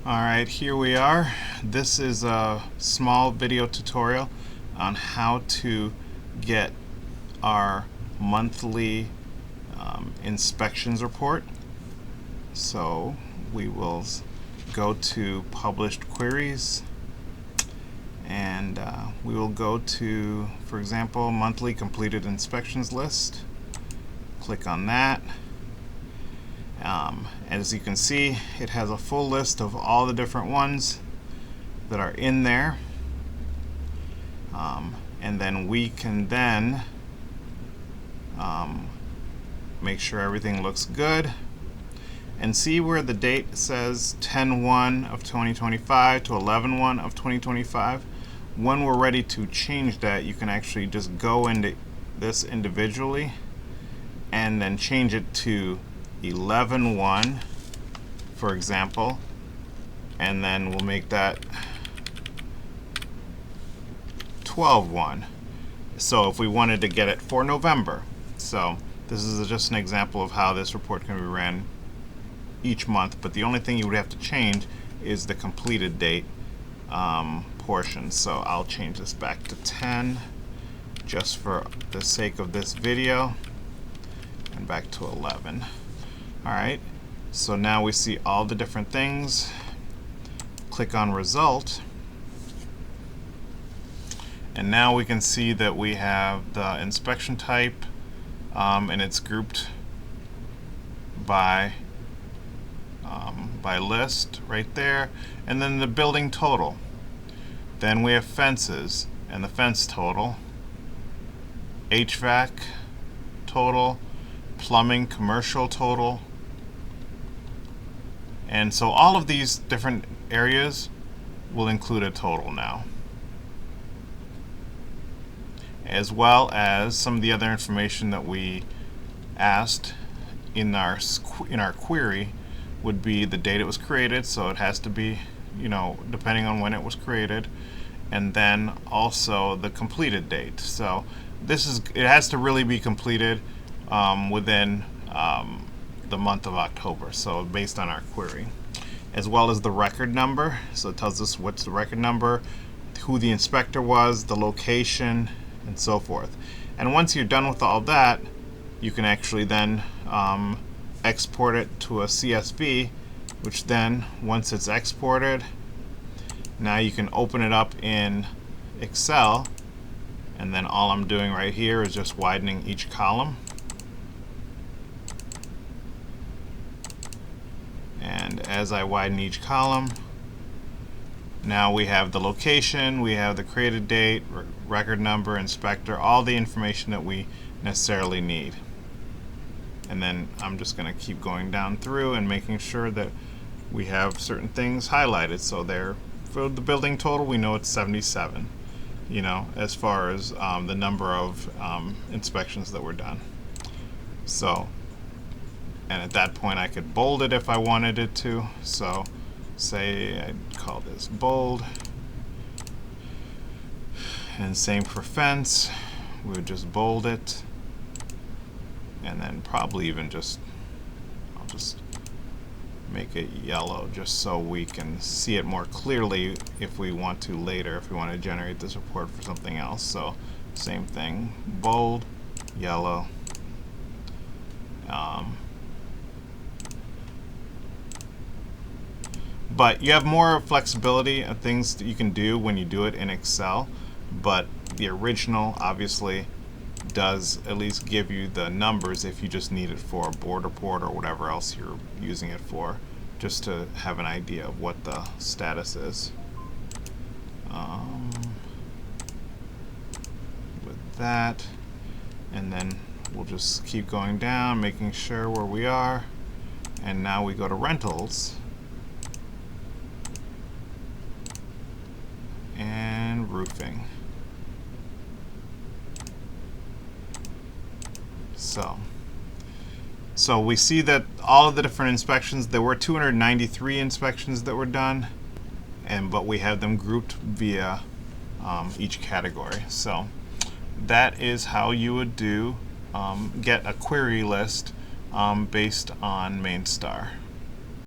Alright, here we are. This is a small video tutorial on how to get our monthly inspections report. So we will go to published queries and we will go to, for example, monthly completed inspections list. Click on that. As you can see, it has a full list of all the different ones that are in there, and then we can make sure everything looks good and see where the date says 10/1 of 2025 to 11/1 of 2025. When we're ready to change that, you can actually just go into this individually and then change it to 11/1, for example, and then we'll make that 12/1. So if we wanted to get it for November. So this is just an example of how this report can be ran each month, but the only thing you would have to change is the completed date portion. So I'll change this back to 10 just for the sake of this video, and back to 11. Alright, so now we see all the different things. Click on result, and now we can see that we have the inspection type, and it's grouped by list right there, and then the building total. Then we have fences and the fence total, HVAC total, plumbing commercial total. And so all of these different areas will include a total now, as well as some of the other information that we asked in our query would be the date it was created, so it has to be, depending on when it was created, and then also the completed date. So it has to really be completed within the month of October, so based on our query, as well as the record number. So it tells us what's the record number, who the inspector was, the location, and so forth. And once you're done with all that, you can actually then export it to a CSV, which then, once it's exported, now you can open it up in Excel, and then all I'm doing right here is just widening each column. And as I widen each column, now we have the location, we have the created date, record number, inspector, all the information that we necessarily need. And then I'm just going to keep going down through and making sure that we have certain things highlighted. So there, for the building total, we know it's 77, as far as the number of inspections that were done. So, and at that point I could bold it if I wanted it to. So say I'd call this bold, and same for fence, we would just bold it, and then probably even I'll just make it yellow just so we can see it more clearly if we want to later, if we want to generate this report for something else. So same thing, bold, yellow. But you have more flexibility of things that you can do when you do it in Excel, but the original obviously does at least give you the numbers if you just need it for a board report or whatever else you're using it for, just to have an idea of what the status is. With that, and then we'll just keep going down, making sure where we are, and now we go to rentals and roofing. So we see that all of the different inspections, there were 293 inspections that were done, but we have them grouped via each category. So that is how you would get a query list based on MaintStar.